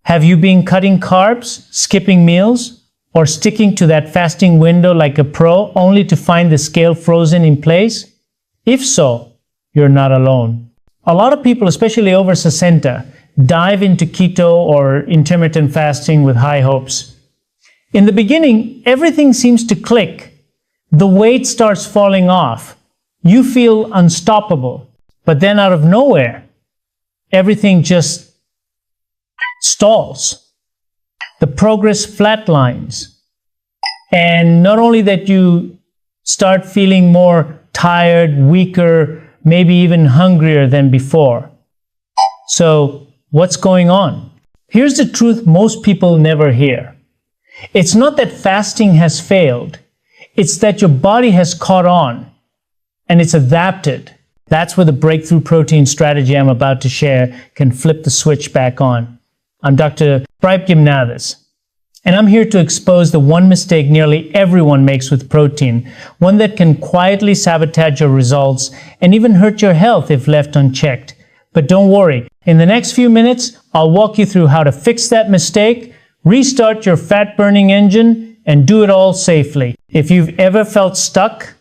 Have you been cutting carbs, skipping meals, or sticking to that fasting window like a pro only to find the scale frozen in place? If so, you're not alone. A lot of people, especially over 60, dive into keto or intermittent fasting with high hopes. In the beginning, everything seems to click. The weight starts falling off. You feel unstoppable. But then out of nowhere, everything just stalls. The progress flatlines. And not only that, you start feeling more tired, weaker, maybe even hungrier than before. So, what's going on? Here's the truth most people never hear. It's not that fasting has failed. It's that your body has caught on and it's adapted. That's where the breakthrough protein strategy I'm about to share can flip the switch back on. I'm Dr. Pradip Jamnadas, and I'm here to expose the one mistake nearly everyone makes with protein, one that can quietly sabotage your results and even hurt your health if left unchecked. But don't worry, in the next few minutes, I'll walk you through how to fix that mistake, restart your fat-burning engine, and do it all safely. If you've ever felt stuck,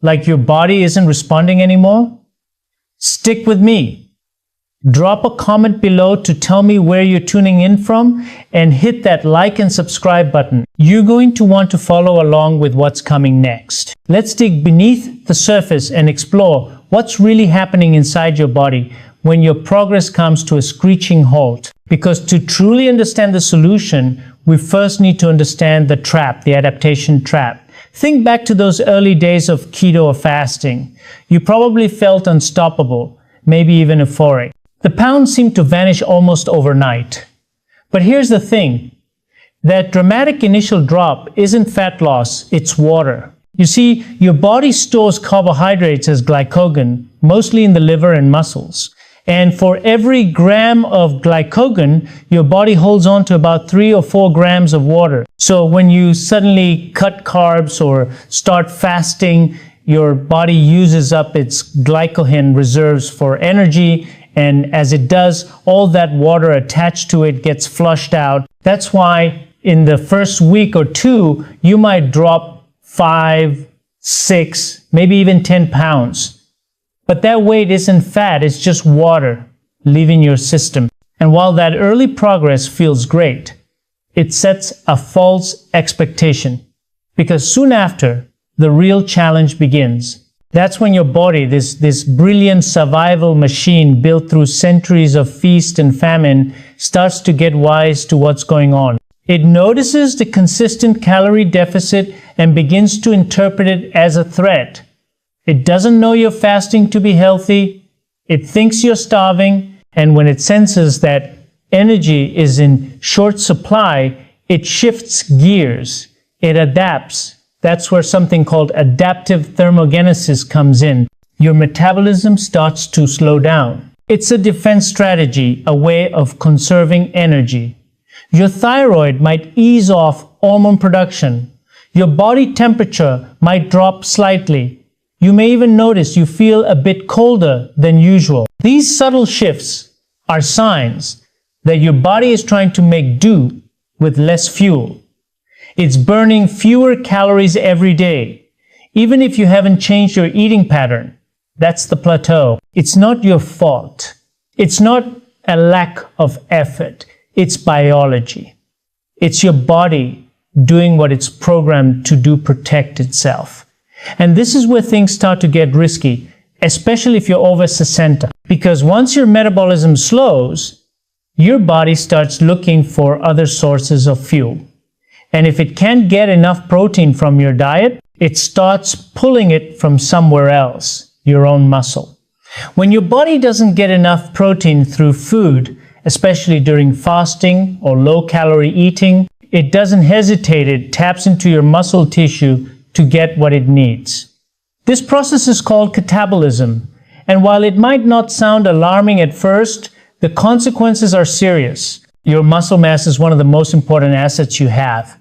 like your body isn't responding anymore, stick with me. Drop a comment below to tell me where you're tuning in from and hit that like and subscribe button. You're going to want to follow along with what's coming next. Let's dig beneath the surface and explore what's really happening inside your body when your progress comes to a screeching halt. Because to truly understand the solution, we first need to understand the trap, the adaptation trap. Think back to those early days of keto or fasting. You probably felt unstoppable, maybe even euphoric. The pounds seemed to vanish almost overnight. But here's the thing. That dramatic initial drop isn't fat loss, it's water. You see, your body stores carbohydrates as glycogen, mostly in the liver and muscles. And for every gram of glycogen, your body holds on to about 3 or 4 grams of water. So when you suddenly cut carbs or start fasting, your body uses up its glycogen reserves for energy. And as it does, all that water attached to it gets flushed out. That's why in the first week or two, you might drop 5, 6, maybe even 10 pounds. But that weight isn't fat, it's just water leaving your system. And while that early progress feels great, it sets a false expectation. Because soon after, the real challenge begins. That's when your body, this brilliant survival machine built through centuries of feast and famine, starts to get wise to what's going on. It notices the consistent calorie deficit and begins to interpret it as a threat. It doesn't know you're fasting to be healthy. It thinks you're starving. And when it senses that energy is in short supply, it shifts gears. It adapts. That's where something called adaptive thermogenesis comes in. Your metabolism starts to slow down. It's a defense strategy, a way of conserving energy. Your thyroid might ease off hormone production. Your body temperature might drop slightly. You may even notice you feel a bit colder than usual. These subtle shifts are signs that your body is trying to make do with less fuel. It's burning fewer calories every day, even if you haven't changed your eating pattern. That's the plateau. It's not your fault. It's not a lack of effort. It's biology. It's your body doing what it's programmed to do, protect itself. And this is where things start to get risky, especially if you're over 60. Because once your metabolism slows, your body starts looking for other sources of fuel. And if it can't get enough protein from your diet, it starts pulling it from somewhere else, your own muscle. When your body doesn't get enough protein through food, especially during fasting or low-calorie eating, it doesn't hesitate. It taps into your muscle tissue to get what it needs. This process is called catabolism, and while it might not sound alarming at first, the consequences are serious. Your muscle mass is one of the most important assets you have.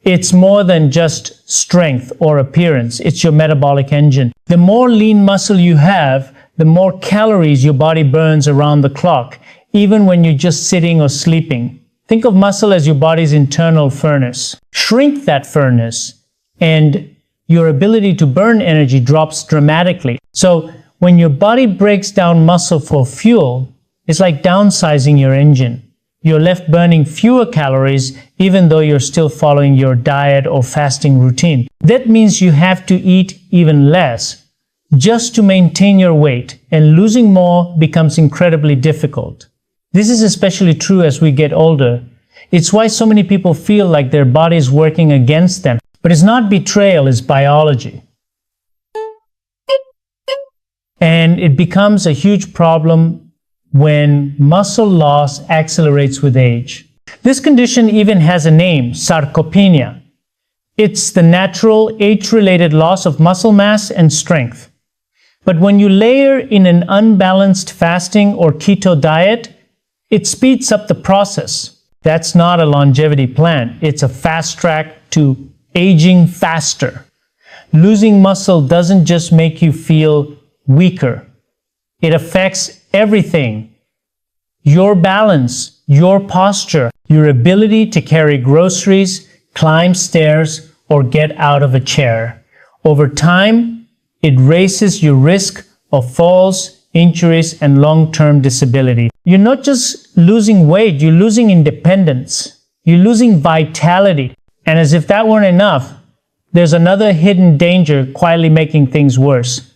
It's more than just strength or appearance, it's your metabolic engine. The more lean muscle you have, the more calories your body burns around the clock, even when you're just sitting or sleeping. Think of muscle as your body's internal furnace. Shrink that furnace, and your ability to burn energy drops dramatically. So when your body breaks down muscle for fuel, it's like downsizing your engine. You're left burning fewer calories even though you're still following your diet or fasting routine. That means you have to eat even less just to maintain your weight, and losing more becomes incredibly difficult. This is especially true as we get older. It's why so many people feel like their body is working against them. But it's not betrayal, it's biology. And it becomes a huge problem when muscle loss accelerates with age. This condition even has a name, sarcopenia. It's the natural age-related loss of muscle mass and strength. But when you layer in an unbalanced fasting or keto diet, it speeds up the process. That's not a longevity plan. It's a fast track to aging faster. Losing muscle doesn't just make you feel weaker. It affects everything. Your balance, your posture, your ability to carry groceries, climb stairs, or get out of a chair. Over time, it raises your risk of falls, injuries, and long-term disability. You're not just losing weight, you're losing independence. You're losing vitality. And as if that weren't enough, there's another hidden danger quietly making things worse.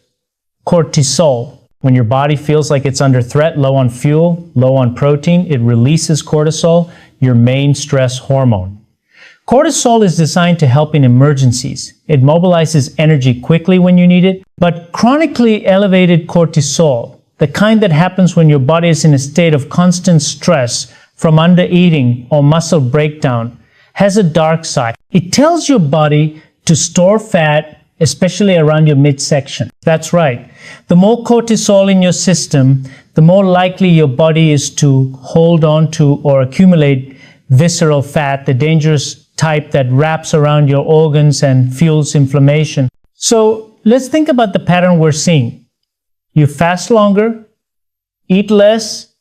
Cortisol. When your body feels like it's under threat, low on fuel, low on protein, it releases cortisol, your main stress hormone. Cortisol is designed to help in emergencies. It mobilizes energy quickly when you need it. But chronically elevated cortisol, the kind that happens when your body is in a state of constant stress from undereating or muscle breakdown, has a dark side. It tells your body to store fat, especially around your midsection. That's right. The more cortisol in your system, the more likely your body is to hold on to or accumulate visceral fat, the dangerous type that wraps around your organs and fuels inflammation. So let's think about the pattern we're seeing. You fast longer, eat less,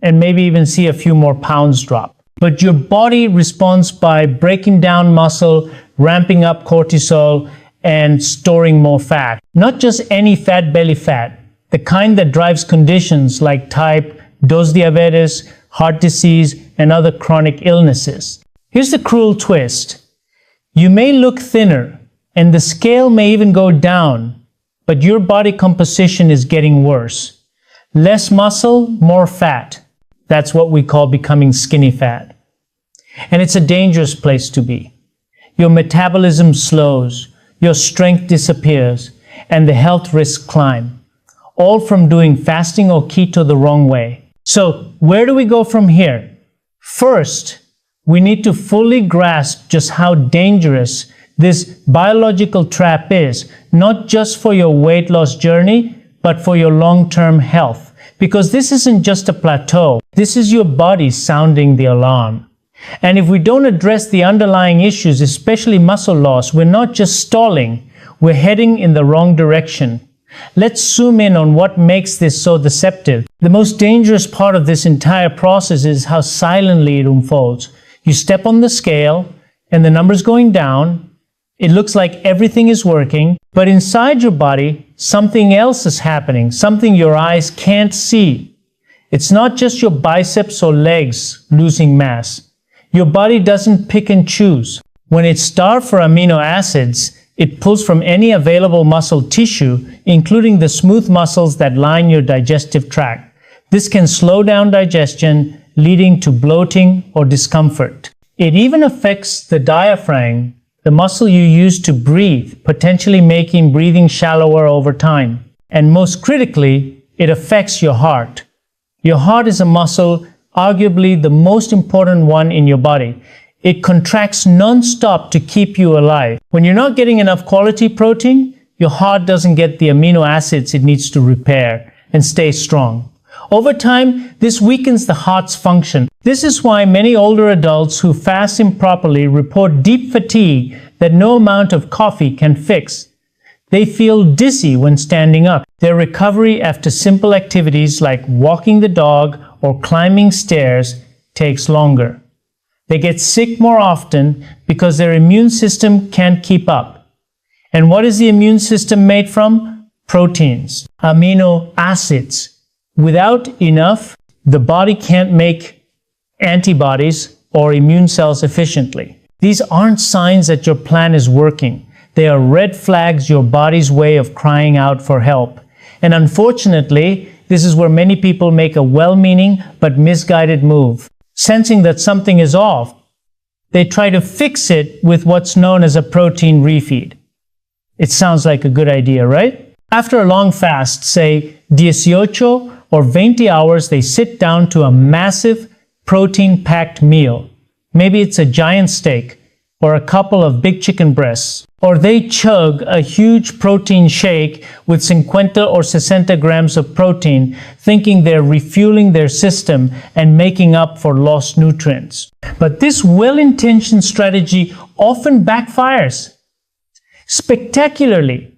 and maybe even see a few more pounds drop. But your body responds by breaking down muscle, ramping up cortisol, and storing more fat. Not just any fat, belly fat, the kind that drives conditions like type 2 diabetes, heart disease, and other chronic illnesses. Here's the cruel twist. You may look thinner, and the scale may even go down, but your body composition is getting worse. Less muscle, more fat. That's what we call becoming skinny fat. And it's a dangerous place to be. Your metabolism slows, your strength disappears, and the health risks climb. All from doing fasting or keto the wrong way. So, where do we go from here? First, we need to fully grasp just how dangerous this biological trap is, not just for your weight loss journey, but for your long-term health. Because this isn't just a plateau. This is your body sounding the alarm. And if we don't address the underlying issues, especially muscle loss, we're not just stalling, we're heading in the wrong direction. Let's zoom in on what makes this so deceptive. The most dangerous part of this entire process is how silently it unfolds. You step on the scale, and the number's going down. It looks like everything is working, but inside your body, something else is happening, something your eyes can't see. It's not just your biceps or legs losing mass. Your body doesn't pick and choose. When it's starved for amino acids, it pulls from any available muscle tissue, including the smooth muscles that line your digestive tract. This can slow down digestion, leading to bloating or discomfort. It even affects the diaphragm, the muscle you use to breathe, potentially making breathing shallower over time. And most critically, it affects your heart. Your heart is a muscle, arguably the most important one in your body. It contracts non-stop to keep you alive. When you're not getting enough quality protein, your heart doesn't get the amino acids it needs to repair and stay strong. Over time, this weakens the heart's function. This is why many older adults who fast improperly report deep fatigue that no amount of coffee can fix. They feel dizzy when standing up. Their recovery after simple activities like walking the dog or climbing stairs takes longer. They get sick more often because their immune system can't keep up. And what is the immune system made from? Proteins, amino acids. Without enough, the body can't make antibodies or immune cells efficiently. These aren't signs that your plan is working. They are red flags, your body's way of crying out for help. And unfortunately, this is where many people make a well-meaning but misguided move. Sensing that something is off, they try to fix it with what's known as a protein refeed. It sounds like a good idea, right? After a long fast, say 18 or 20 hours, they sit down to a massive protein-packed meal. Maybe it's a giant steak or a couple of big chicken breasts. Or they chug a huge protein shake with 50 or 60 grams of protein, thinking they're refueling their system and making up for lost nutrients. But this well-intentioned strategy often backfires spectacularly,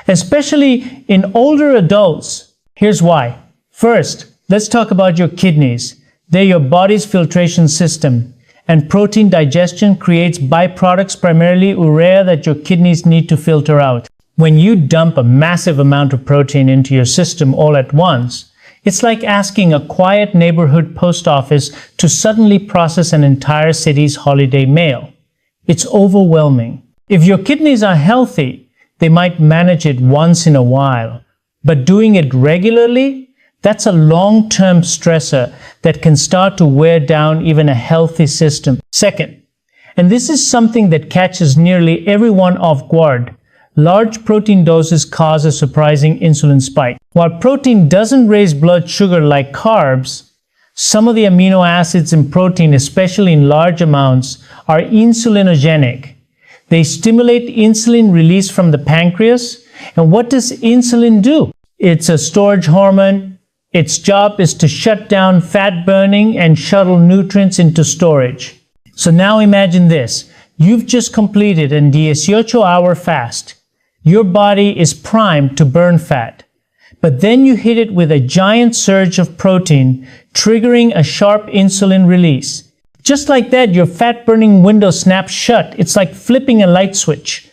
especially in older adults. Here's why. First, let's talk about your kidneys. They're your body's filtration system. And protein digestion creates byproducts, primarily urea, that your kidneys need to filter out. When you dump a massive amount of protein into your system all at once, it's like asking a quiet neighborhood post office to suddenly process an entire city's holiday mail. It's overwhelming. If your kidneys are healthy, they might manage it once in a while. But doing it regularly, that's a long-term stressor that can start to wear down even a healthy system. Second, and this is something that catches nearly everyone off guard, large protein doses cause a surprising insulin spike. While protein doesn't raise blood sugar like carbs, some of the amino acids in protein, especially in large amounts, are insulinogenic. They stimulate insulin release from the pancreas. And what does insulin do? It's a storage hormone. Its job is to shut down fat burning and shuttle nutrients into storage. So now imagine this. You've just completed an 18-hour fast. Your body is primed to burn fat. But then you hit it with a giant surge of protein, triggering a sharp insulin release. Just like that, your fat burning window snaps shut. It's like flipping a light switch.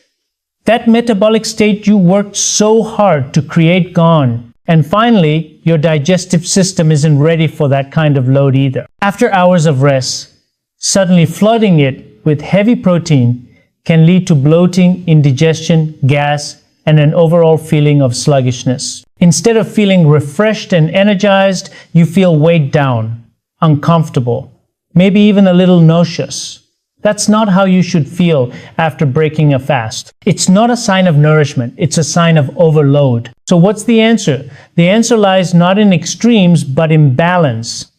That metabolic state you worked so hard to create gone. And finally, your digestive system isn't ready for that kind of load either. After hours of rest, suddenly flooding it with heavy protein can lead to bloating, indigestion, gas, and an overall feeling of sluggishness. Instead of feeling refreshed and energized, you feel weighed down, uncomfortable, maybe even a little nauseous. That's not how you should feel after breaking a fast. It's not a sign of nourishment. It's a sign of overload. So what's the answer? The answer lies not in extremes, but in balance.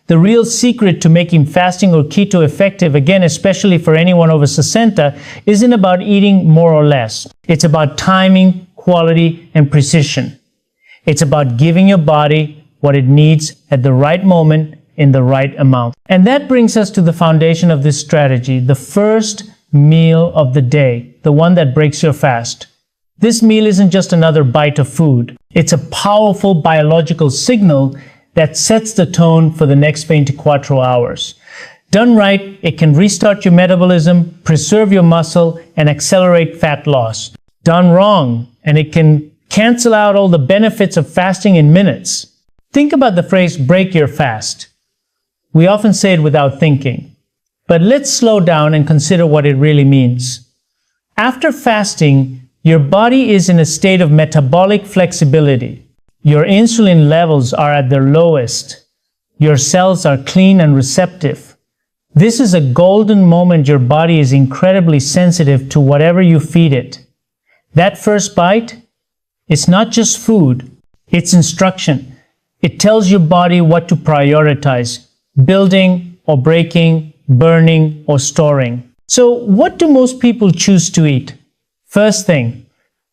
The real secret to making fasting or keto effective, again, especially for anyone over 60, isn't about eating more or less. It's about timing, quality, and precision. It's about giving your body what it needs at the right moment in the right amount. And that brings us to the foundation of this strategy, the first meal of the day, the one that breaks your fast. This meal isn't just another bite of food. It's a powerful biological signal that sets the tone for the next 24 hours. Done right, it can restart your metabolism, preserve your muscle, and accelerate fat loss. Done wrong, and it can cancel out all the benefits of fasting in minutes. Think about the phrase, break your fast. We often say it without thinking. But let's slow down and consider what it really means. After fasting, your body is in a state of metabolic flexibility. Your insulin levels are at their lowest. Your cells are clean and receptive. This is a golden moment. Your body is incredibly sensitive to whatever you feed it. That first bite, it's not just food, it's instruction. It tells your body what to prioritize. Building or breaking, burning or storing. So what do most people choose to eat? First thing,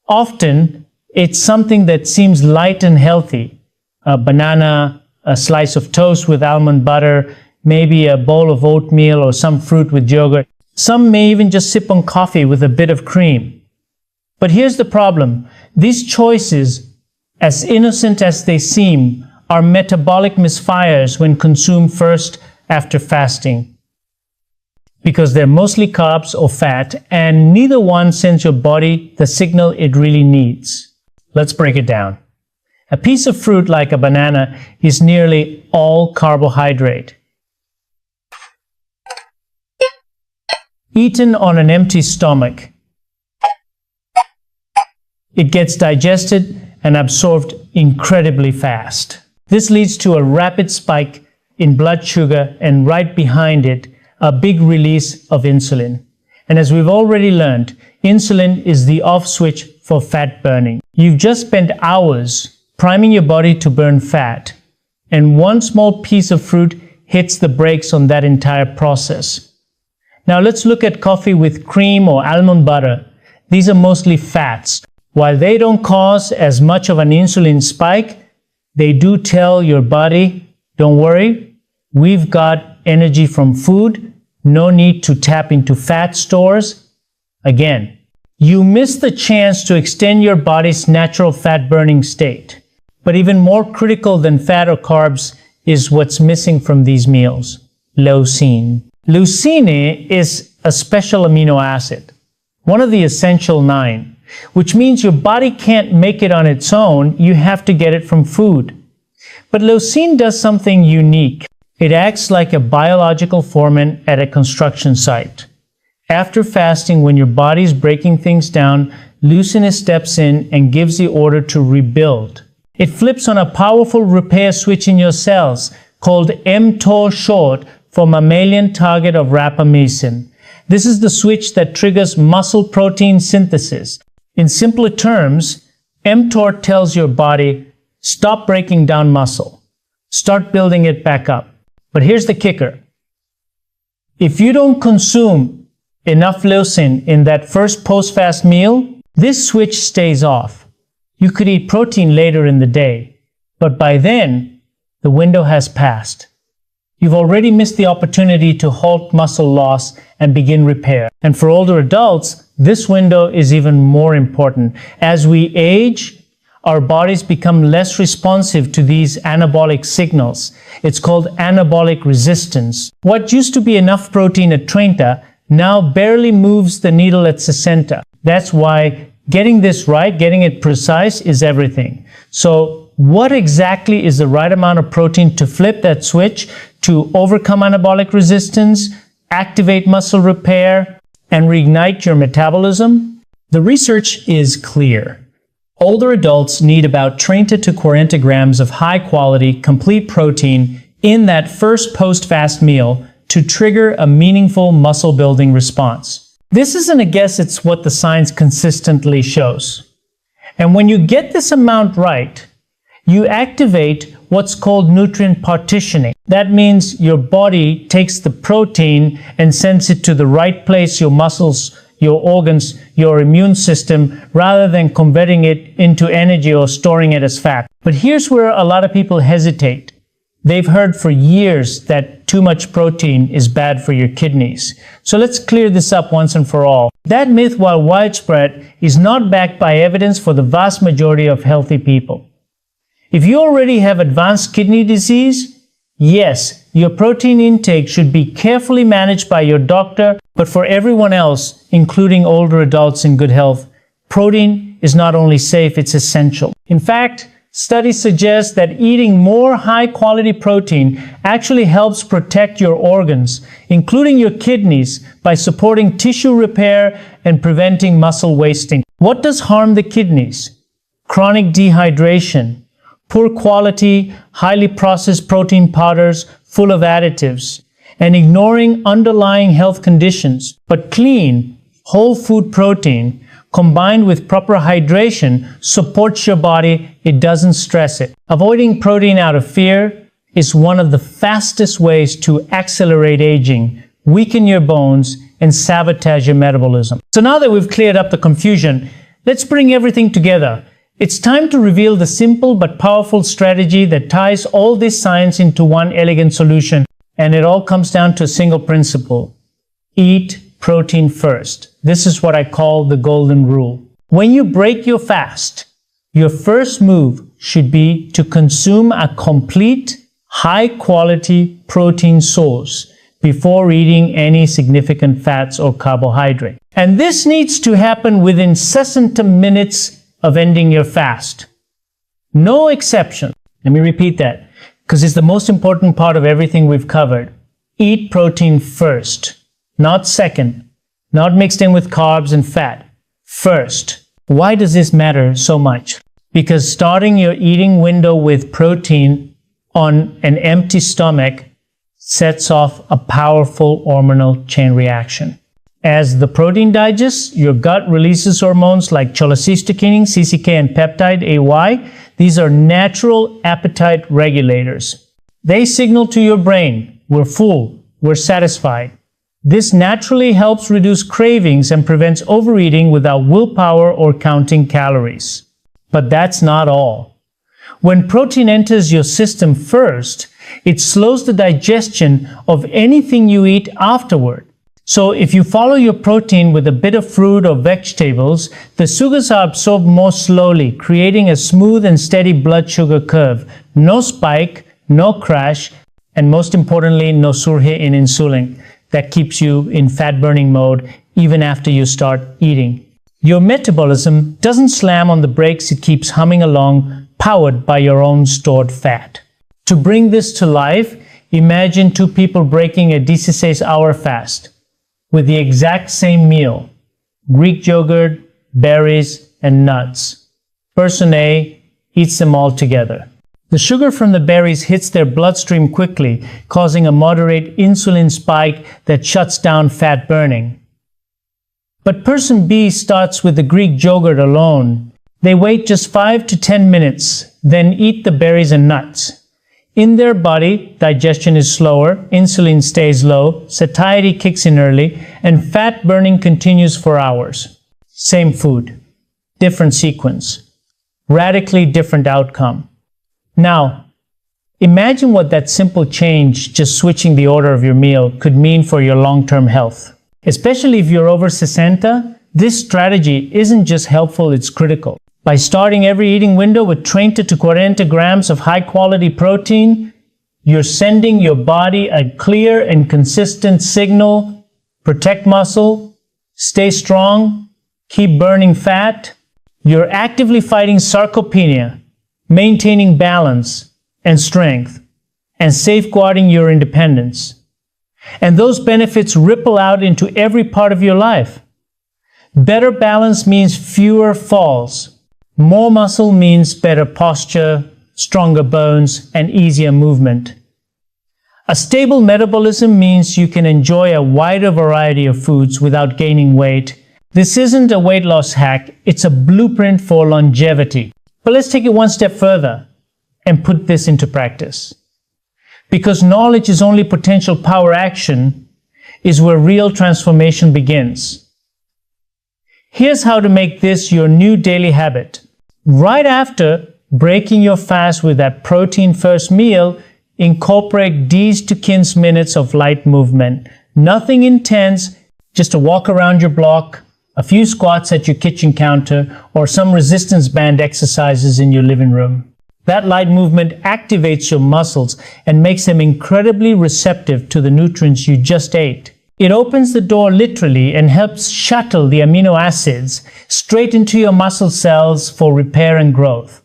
often it's something that seems light and healthy. A banana, a slice of toast with almond butter, maybe a bowl of oatmeal or some fruit with yogurt. Some may even just sip on coffee with a bit of cream. But here's the problem. These choices, as innocent as they seem, are metabolic misfires when consumed first after fasting, because they're mostly carbs or fat, and neither one sends your body the signal it really needs. Let's break it down. A piece of fruit like a banana is nearly all carbohydrate. Eaten on an empty stomach, it gets digested and absorbed incredibly fast. This leads to a rapid spike in blood sugar and right behind it, a big release of insulin. And as we've already learned, insulin is the off switch for fat burning. You've just spent hours priming your body to burn fat, and one small piece of fruit hits the brakes on that entire process. Now let's look at coffee with cream or almond butter. These are mostly fats. While they don't cause as much of an insulin spike, they do tell your body, don't worry, we've got energy from food, no need to tap into fat stores. Again, you miss the chance to extend your body's natural fat burning state. But even more critical than fat or carbs is what's missing from these meals: leucine. Leucine is a special amino acid, one of the essential 9, which means your body can't make it on its own, you have to get it from food. But leucine does something unique. It acts like a biological foreman at a construction site. After fasting, when your body's breaking things down, leucine steps in and gives the order to rebuild. It flips on a powerful repair switch in your cells called mTOR short for mammalian target of rapamycin. This is the switch that triggers muscle protein synthesis. In simpler terms, mTOR tells your body, stop breaking down muscle, start building it back up. But here's the kicker. If you don't consume enough leucine in that first post-fast meal, this switch stays off. You could eat protein later in the day, but by then, the window has passed. You've already missed the opportunity to halt muscle loss and begin repair. And for older adults, this window is even more important. As we age, our bodies become less responsive to these anabolic signals. It's called anabolic resistance. What used to be enough protein at 30 now barely moves the needle at 60. That's why getting this right, getting it precise, is everything. So what exactly is the right amount of protein to flip that switch to overcome anabolic resistance, activate muscle repair, and reignite your metabolism? The research is clear. Older adults need about 30 to 40 grams of high-quality, complete protein in that first post-fast meal to trigger a meaningful muscle-building response. This isn't a guess, it's what the science consistently shows. And when you get this amount right, you activate what's called nutrient partitioning. That means your body takes the protein and sends it to the right place, your muscles, your organs, your immune system, rather than converting it into energy or storing it as fat. But here's where a lot of people hesitate. They've heard for years that too much protein is bad for your kidneys. So let's clear this up once and for all. That myth, while widespread, is not backed by evidence for the vast majority of healthy people. If you already have advanced kidney disease, yes, your protein intake should be carefully managed by your doctor, but for everyone else, including older adults in good health, protein is not only safe, it's essential. In fact, studies suggest that eating more high-quality protein actually helps protect your organs, including your kidneys, by supporting tissue repair and preventing muscle wasting. What does harm the kidneys? Chronic dehydration, poor quality, highly processed protein powders full of additives, and ignoring underlying health conditions. But clean, whole food protein, combined with proper hydration, supports your body, it doesn't stress it. Avoiding protein out of fear is one of the fastest ways to accelerate aging, weaken your bones, and sabotage your metabolism. So now that we've cleared up the confusion, let's bring everything together. It's time to reveal the simple but powerful strategy that ties all this science into one elegant solution, and it all comes down to a single principle. Eat protein first. This is what I call the golden rule. When you break your fast, your first move should be to consume a complete, high-quality protein source before eating any significant fats or carbohydrate. And this needs to happen within 60 minutes of ending your fast. No exception. Let me repeat that, because it's the most important part of everything we've covered. Eat protein first, not second, not mixed in with carbs and fat. First. Why does this matter so much? Because starting your eating window with protein on an empty stomach sets off a powerful hormonal chain reaction. As the protein digests, your gut releases hormones like cholecystokinin, CCK, and peptide AY. These are natural appetite regulators. They signal to your brain, we're full, we're satisfied. This naturally helps reduce cravings and prevents overeating without willpower or counting calories. But that's not all. When protein enters your system first, it slows the digestion of anything you eat afterward. So if you follow your protein with a bit of fruit or vegetables, the sugars are absorbed more slowly, creating a smooth and steady blood sugar curve. No spike, no crash, and most importantly, no surge in insulin that keeps you in fat-burning mode even after you start eating. Your metabolism doesn't slam on the brakes, it keeps humming along, powered by your own stored fat. To bring this to life, imagine two people breaking a 16-hour fast with the exact same meal: Greek yogurt, berries, and nuts. Person A eats them all together. The sugar from the berries hits their bloodstream quickly, causing a moderate insulin spike that shuts down fat burning. But person B starts with the Greek yogurt alone. They wait just 5 to 10 minutes, then eat the berries and nuts. In their body, digestion is slower, insulin stays low, satiety kicks in early, and fat burning continues for hours. Same food, different sequence, radically different outcome. Now, imagine what that simple change, just switching the order of your meal, could mean for your long-term health. Especially if you're over 60, this strategy isn't just helpful, it's critical. By starting every eating window with 30 to 40 grams of high-quality protein, you're sending your body a clear and consistent signal: protect muscle, stay strong, keep burning fat. You're actively fighting sarcopenia, maintaining balance and strength, and safeguarding your independence. And those benefits ripple out into every part of your life. Better balance means fewer falls. More muscle means better posture, stronger bones, and easier movement. A stable metabolism means you can enjoy a wider variety of foods without gaining weight. This isn't a weight loss hack, it's a blueprint for longevity. But let's take it one step further and put this into practice. Because knowledge is only potential power, action is where real transformation begins. Here's how to make this your new daily habit. Right after breaking your fast with that protein-first meal, incorporate these 2 minutes of light movement. Nothing intense, just a walk around your block, a few squats at your kitchen counter, or some resistance band exercises in your living room. That light movement activates your muscles and makes them incredibly receptive to the nutrients you just ate. It opens the door literally and helps shuttle the amino acids straight into your muscle cells for repair and growth.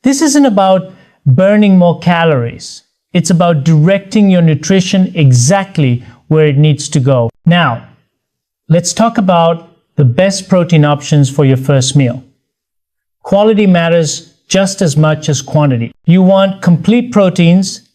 This isn't about burning more calories. It's about directing your nutrition exactly where it needs to go. Now, let's talk about the best protein options for your first meal. Quality matters just as much as quantity. You want complete proteins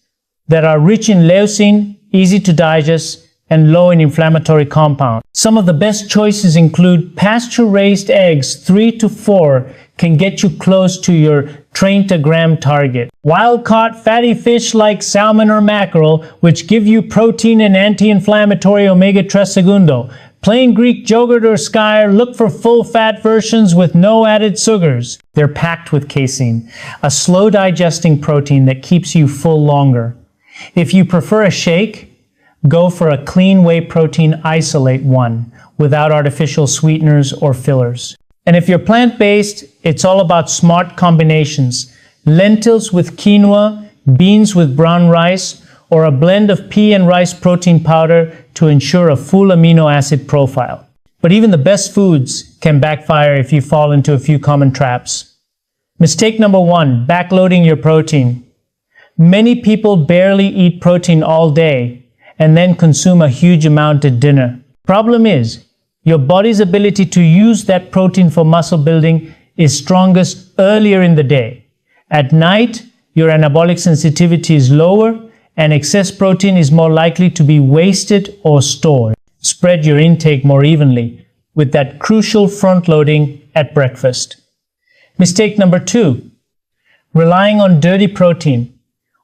that are rich in leucine, easy to digest, and low in inflammatory compounds. Some of the best choices include pasture-raised eggs. 3 to 4 can get you close to your 30 gram target. Wild-caught fatty fish like salmon or mackerel, which give you protein and anti-inflammatory omega-3 segundo. Plain Greek yogurt or skyr, look for full-fat versions with no added sugars. They're packed with casein, a slow-digesting protein that keeps you full longer. If you prefer a shake, go for a clean whey protein isolate one, without artificial sweeteners or fillers. And if you're plant-based, it's all about smart combinations. lentils with quinoa, beans with brown rice, or a blend of pea and rice protein powder to ensure a full amino acid profile. But even the best foods can backfire if you fall into a few common traps. Mistake number 1, backloading your protein. Many people barely eat protein all day and then consume a huge amount at dinner. Problem is, your body's ability to use that protein for muscle building is strongest earlier in the day. At night, your anabolic sensitivity is lower and excess protein is more likely to be wasted or stored. Spread your intake more evenly with that crucial front loading at breakfast. Mistake number 2, relying on dirty protein.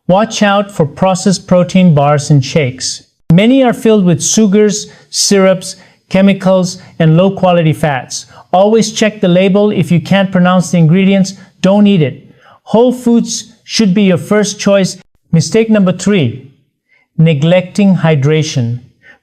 Watch out for processed protein bars and shakes. Many are filled with sugars, syrups, chemicals, and low-quality fats. Always check the label. If you can't pronounce the ingredients, don't eat it. Whole foods should be your first choice. Mistake number 3, neglecting hydration.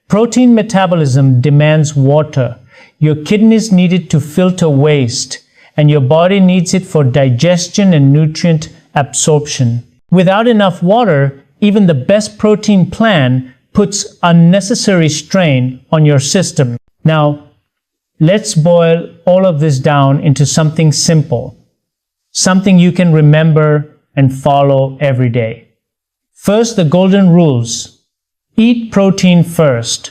Protein metabolism demands water. Your kidneys need it to filter waste, and your body needs it for digestion and nutrient absorption. Without enough water, even the best protein plan puts unnecessary strain on your system. Now, let's boil all of this down into something simple, something you can remember and follow every day. First, the golden rules. Eat protein first.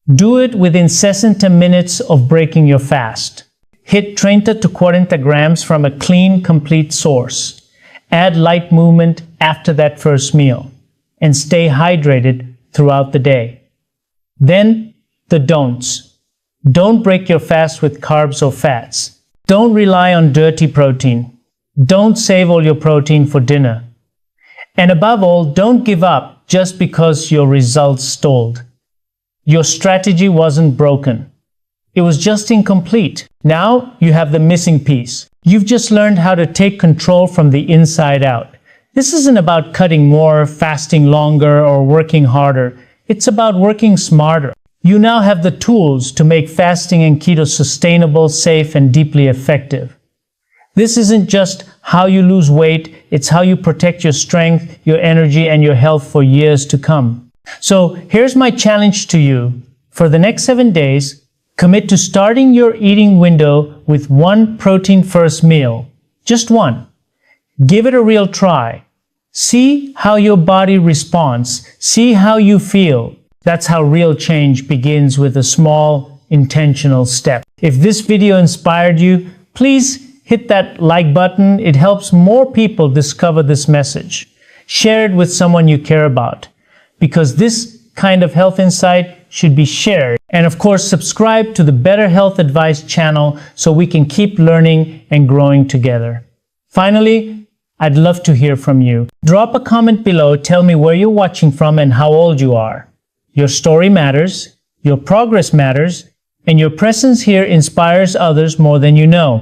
Do it within 60 minutes of breaking your fast. Hit 30 to 40 grams from a clean, complete source. Add light movement after that first meal. And stay hydrated throughout the day. Then, the don'ts. Don't break your fast with carbs or fats. Don't rely on dirty protein. Don't save all your protein for dinner. And above all, don't give up just because your results stalled. Your strategy wasn't broken. It was just incomplete. Now you have the missing piece. You've just learned how to take control from the inside out. This isn't about cutting more, fasting longer, or working harder. It's about working smarter. You now have the tools to make fasting and keto sustainable, safe, and deeply effective. This isn't just how you lose weight, it's how you protect your strength, your energy, and your health for years to come. So here's my challenge to you. For the next 7 days, commit to starting your eating window with 1 protein-first meal. Just 1. Give it a real try. See how your body responds. See how you feel. That's how real change begins, with a small, intentional step. If this video inspired you, please hit that like button. It helps more people discover this message. Share it with someone you care about, because this kind of health insight should be shared. And of course, subscribe to the Better Health Advice channel so we can keep learning and growing together. Finally, I'd love to hear from you. Drop a comment below. Tell me where you're watching from and how old you are. Your story matters, your progress matters, and your presence here inspires others more than you know.